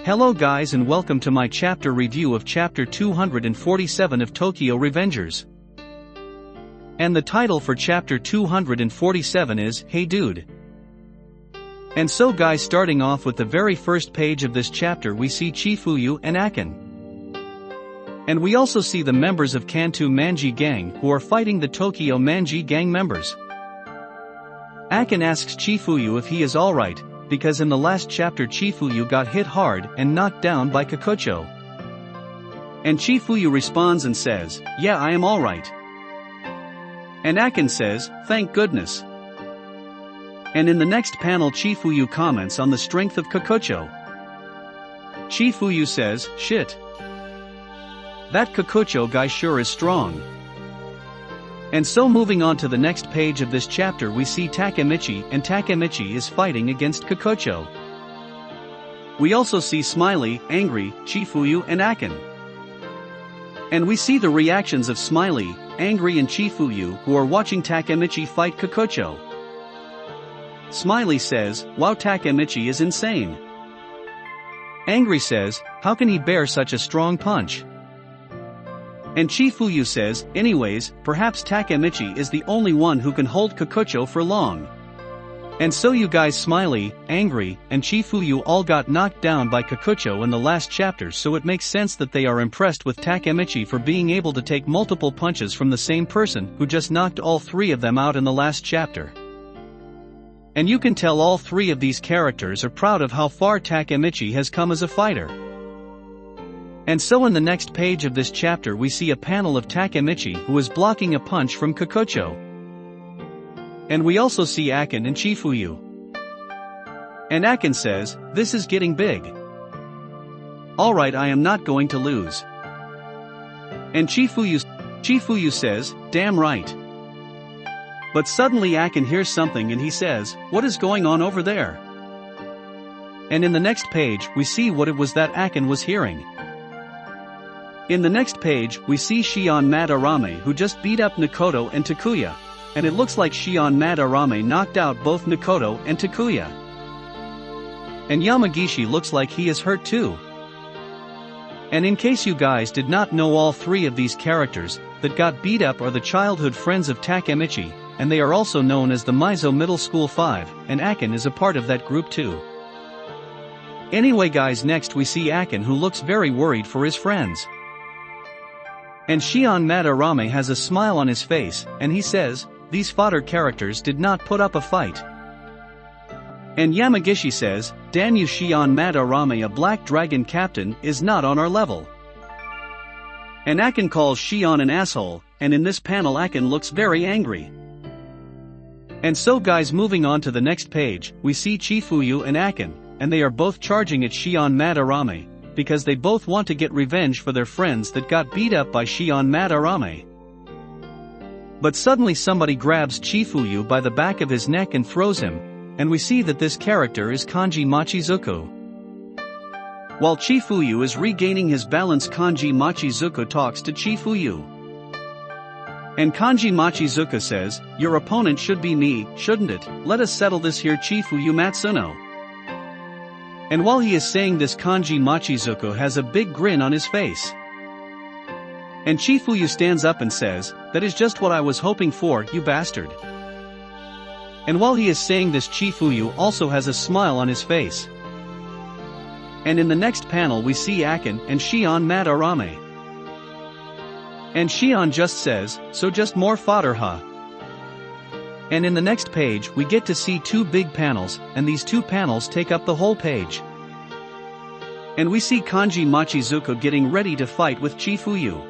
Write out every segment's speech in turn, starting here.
Hello guys and welcome to my chapter review of chapter 247 of Tokyo Revengers. And the title for chapter 247 is, Hey Dude. And so guys, starting off with the very first page of this chapter, we see Chifuyu and Akkun. And we also see the members of Kanto Manji gang who are fighting the Tokyo Manji gang members. Akkun asks Chifuyu if he is alright, because in the last chapter Chifuyu got hit hard and knocked down by Kokucho. And Chifuyu responds and says, yeah, I am alright. And Akkun says, thank goodness. And in the next panel Chifuyu comments on the strength of Kokucho. Chifuyu says, shit. That Kokucho guy sure is strong. And so moving on to the next page of this chapter, we see Takemichi, and Takemichi is fighting against Kokucho. We also see Smiley, Angry, Chifuyu and Akkun. And we see the reactions of Smiley, Angry and Chifuyu who are watching Takemichi fight Kokucho. Smiley says, wow, Takemichi is insane. Angry says, how can he bear such a strong punch? And Chifuyu says, anyways, perhaps Takemichi is the only one who can hold Kokucho for long. And so you guys, Smiley, Angry, and Chifuyu all got knocked down by Kokucho in the last chapter, so it makes sense that they are impressed with Takemichi for being able to take multiple punches from the same person who just knocked all three of them out in the last chapter. And you can tell all three of these characters are proud of how far Takemichi has come as a fighter. And so in the next page of this chapter we see a panel of Takemichi who is blocking a punch from Kokucho. And we also see Akkun and Chifuyu. And Akkun says, this is getting big. Alright, I am not going to lose. And Chifuyu says, damn right. But suddenly Akkun hears something and he says, what is going on over there? And in the next page we see what it was that Akkun was hearing. In the next page, we see Shion Madarame who just beat up Nakoto and Takuya, and it looks like Shion Madarame knocked out both Nakoto and Takuya. And Yamagishi looks like he is hurt too. And in case you guys did not know, all three of these characters that got beat up are the childhood friends of Takemichi, and they are also known as the Mizo Middle School 5, and Akkun is a part of that group too. Anyway guys, next we see Akkun who looks very worried for his friends. And Shion Madarame has a smile on his face, and he says, these fodder characters did not put up a fight. And Yamagishi says, damn you Shion Madarame, a black dragon captain is not on our level. And Akkun calls Shion an asshole, and in this panel Akkun looks very angry. And so guys, moving on to the next page, we see Chifuyu and Akkun, and they are both charging at Shion Madarame, because they both want to get revenge for their friends that got beat up by Shion Madarame. But suddenly somebody grabs Chifuyu by the back of his neck and throws him, and we see that this character is Kanji Machizuku. While Chifuyu is regaining his balance, Kanji Machizuku talks to Chifuyu. And Kanji Machizuku says, your opponent should be me, shouldn't it? Let us settle this here, Chifuyu Matsuno. And while he is saying this, Kanji Machizuku has a big grin on his face. And Chifuyu stands up and says, that is just what I was hoping for, you bastard. And while he is saying this, Chifuyu also has a smile on his face. And in the next panel we see Akkun and Shion Madarame. And Shion just says, so just more fodder, huh? And in the next page we get to see two big panels, and these two panels take up the whole page. And we see Kanji Machizuku getting ready to fight with Chifuyu.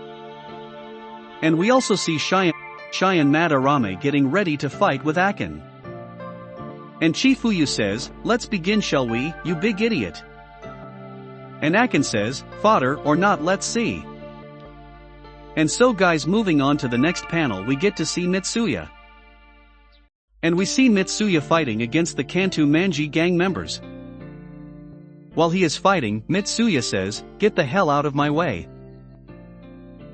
And we also see Shion Madarame getting ready to fight with Akkun. And Chifuyu says, let's begin, shall we, you big idiot? And Akkun says, fodder or not, let's see. And so guys, moving on to the next panel we get to see Mitsuya. And we see Mitsuya fighting against the Kanto Manji gang members. While he is fighting, Mitsuya says, get the hell out of my way.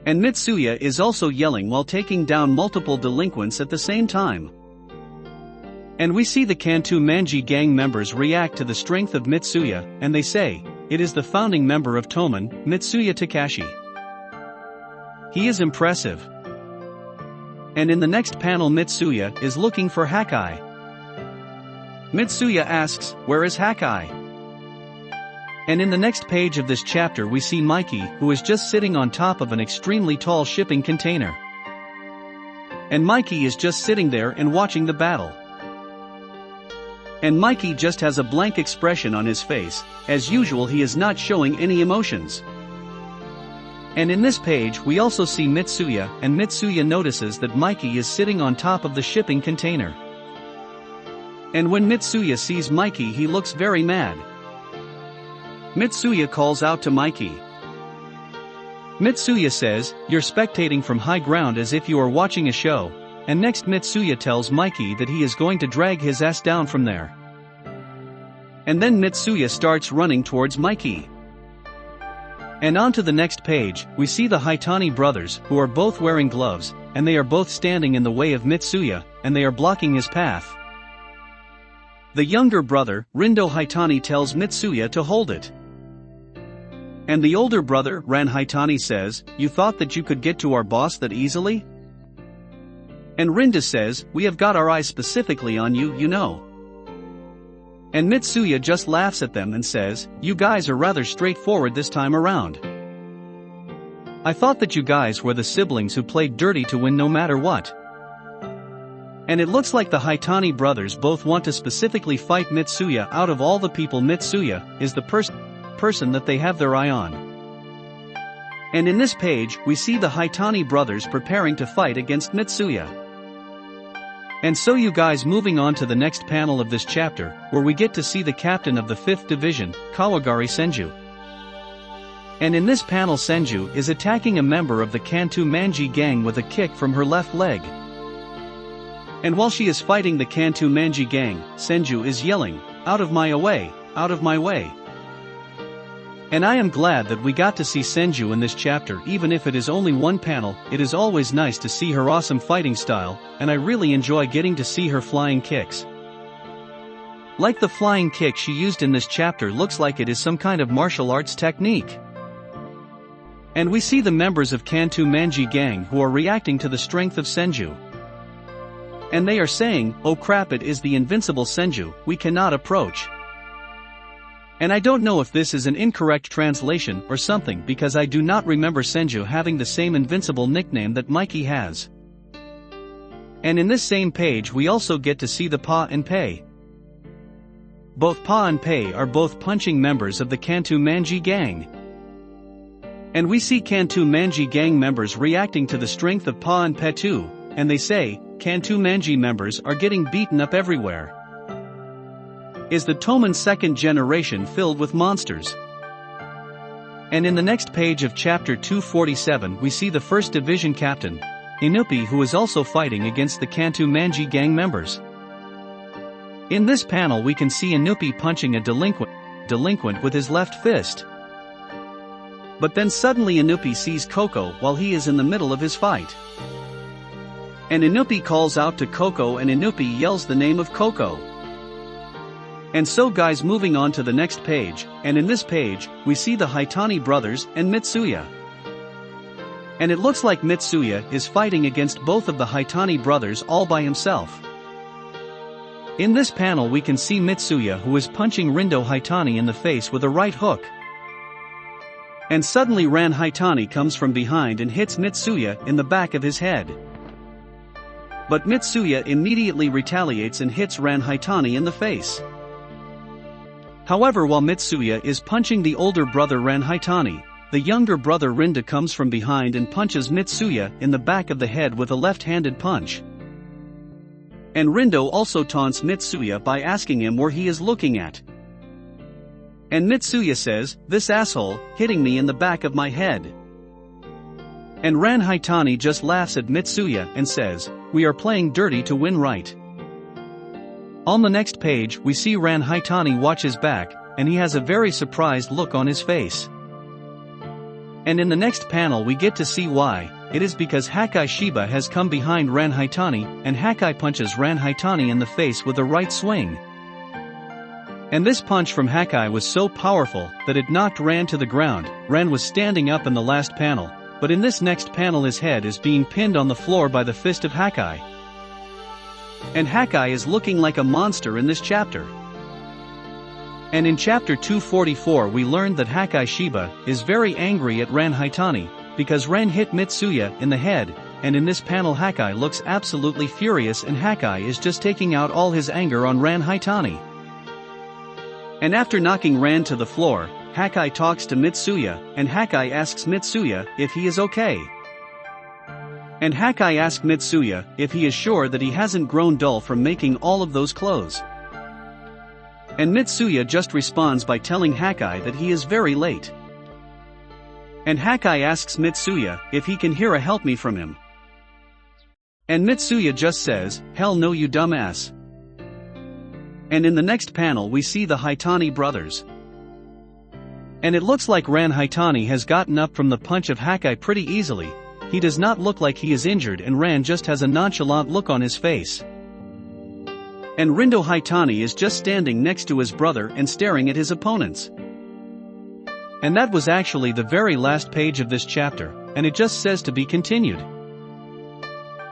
And Mitsuya is also yelling while taking down multiple delinquents at the same time. And we see the Kanto Manji gang members react to the strength of Mitsuya, and they say, it is the founding member of Toman, Mitsuya Takashi. He is impressive. And in the next panel Mitsuya is looking for Hakkai. Mitsuya asks, "Where is Hakkai?" And in the next page of this chapter we see Mikey, who is just sitting on top of an extremely tall shipping container. And Mikey is just sitting there and watching the battle. And Mikey just has a blank expression on his face. As usual, he is not showing any emotions. And in this page we also see Mitsuya, and Mitsuya notices that Mikey is sitting on top of the shipping container. And when Mitsuya sees Mikey he looks very mad. Mitsuya calls out to Mikey. Mitsuya says, "You're spectating from high ground as if you are watching a show," and next Mitsuya tells Mikey that he is going to drag his ass down from there. And then Mitsuya starts running towards Mikey. And on to the next page, we see the Haitani brothers, who are both wearing gloves, and they are both standing in the way of Mitsuya, and they are blocking his path. The younger brother, Rindo Haitani, tells Mitsuya to hold it. And the older brother, Ran Haitani, says, "You thought that you could get to our boss that easily?" And Rinda says, "We have got our eyes specifically on you, you know." And Mitsuya just laughs at them and says, "You guys are rather straightforward this time around. I thought that you guys were the siblings who played dirty to win no matter what." And it looks like the Haitani brothers both want to specifically fight Mitsuya. Out of all the people, Mitsuya is the person that they have their eye on. And in this page, we see the Haitani brothers preparing to fight against Mitsuya. And so you guys, moving on to the next panel of this chapter, where we get to see the captain of the 5th Division, Kawagari Senju. And in this panel Senju is attacking a member of the Kanto Manji gang with a kick from her left leg. And while she is fighting the Kanto Manji gang, Senju is yelling, "Out of my way, out of my way." And I am glad that we got to see Senju in this chapter. Even if it is only one panel, it is always nice to see her awesome fighting style, and I really enjoy getting to see her flying kicks. Like the flying kick she used in this chapter looks like it is some kind of martial arts technique. And we see the members of Kanto Manji gang who are reacting to the strength of Senju. And they are saying, "Oh crap, it is the invincible Senju, we cannot approach." And I don't know if this is an incorrect translation or something, because I do not remember Senju having the same invincible nickname that Mikey has. And in this same page we also get to see the Pa and Pei. Both Pa and Pei are both punching members of the Kanto Manji gang. And we see Kanto Manji gang members reacting to the strength of Pa and Pei too, and they say, "Kanto Manji members are getting beaten up everywhere. Is the Toman 2nd generation filled with monsters?" And in the next page of chapter 247 we see the 1st Division captain, Inupi, who is also fighting against the Kanto Manji gang members. In this panel we can see Inupi punching a delinquent with his left fist. But then suddenly Inupi sees Coco while he is in the middle of his fight. And Inupi calls out to Coco, and Inupi yells the name of Coco. And so guys, moving on to the next page, and in this page, we see the Haitani brothers and Mitsuya. And it looks like Mitsuya is fighting against both of the Haitani brothers all by himself. In this panel we can see Mitsuya, who is punching Rindo Haitani in the face with a right hook. And suddenly Ran Haitani comes from behind and hits Mitsuya in the back of his head. But Mitsuya immediately retaliates and hits Ran Haitani in the face. However, while Mitsuya is punching the older brother Ran Haitani, the younger brother Rinda comes from behind and punches Mitsuya in the back of the head with a left-handed punch. And Rindo also taunts Mitsuya by asking him where he is looking at. And Mitsuya says, "This asshole, hitting me in the back of my head." And Ran Haitani just laughs at Mitsuya and says, "We are playing dirty to win, right?" On the next page we see Ran Haitani watch his back, and he has a very surprised look on his face. And in the next panel we get to see why. It is because Hakkai Shiba has come behind Ran Haitani, and Hakkai punches Ran Haitani in the face with a right swing. And this punch from Hakkai was so powerful that it knocked Ran to the ground. Ran was standing up in the last panel, but in this next panel his head is being pinned on the floor by the fist of Hakkai. And Hakkai is looking like a monster in this chapter. And in chapter 244 we learned that Hakkai Shiba is very angry at Ran Haitani, because Ran hit Mitsuya in the head, and in this panel Hakkai looks absolutely furious and Hakkai is just taking out all his anger on Ran Haitani. And after knocking Ran to the floor, Hakkai talks to Mitsuya, and Hakkai asks Mitsuya if he is okay. And Hakkai asks Mitsuya if he is sure that he hasn't grown dull from making all of those clothes. And Mitsuya just responds by telling Hakkai that he is very late. And Hakkai asks Mitsuya if he can hear a help me from him. And Mitsuya just says, "Hell no you dumbass." And in the next panel we see the Haitani brothers. And it looks like Ran Haitani has gotten up from the punch of Hakkai pretty easily. He does not look like he is injured and Ran just has a nonchalant look on his face. And Rindo Haitani is just standing next to his brother and staring at his opponents. And that was actually the very last page of this chapter, and it just says to be continued.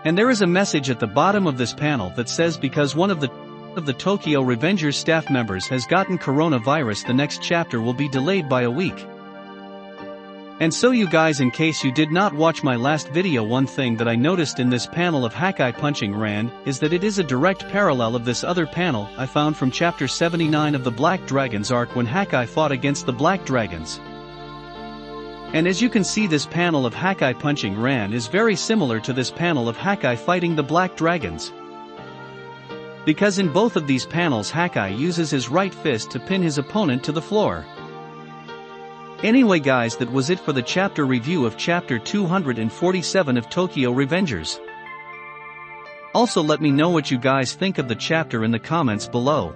And there is a message at the bottom of this panel that says because one of the Tokyo Revengers staff members has gotten coronavirus, the next chapter will be delayed by a week. And so you guys, in case you did not watch my last video, one thing that I noticed in this panel of Hakkai punching Ran is that it is a direct parallel of this other panel I found from chapter 79 of the Black Dragons arc when Hakkai fought against the Black Dragons. And as you can see, this panel of Hakkai punching Ran is very similar to this panel of Hakkai fighting the Black Dragons. Because in both of these panels Hakkai uses his right fist to pin his opponent to the floor. Anyway guys, that was it for the chapter review of chapter 247 of Tokyo Revengers. Also let me know what you guys think of the chapter in the comments below.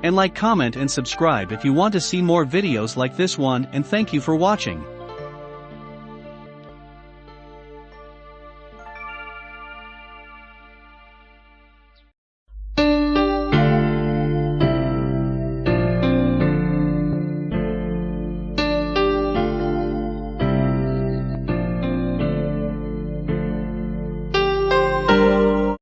And like, comment and subscribe if you want to see more videos like this one, and thank you for watching.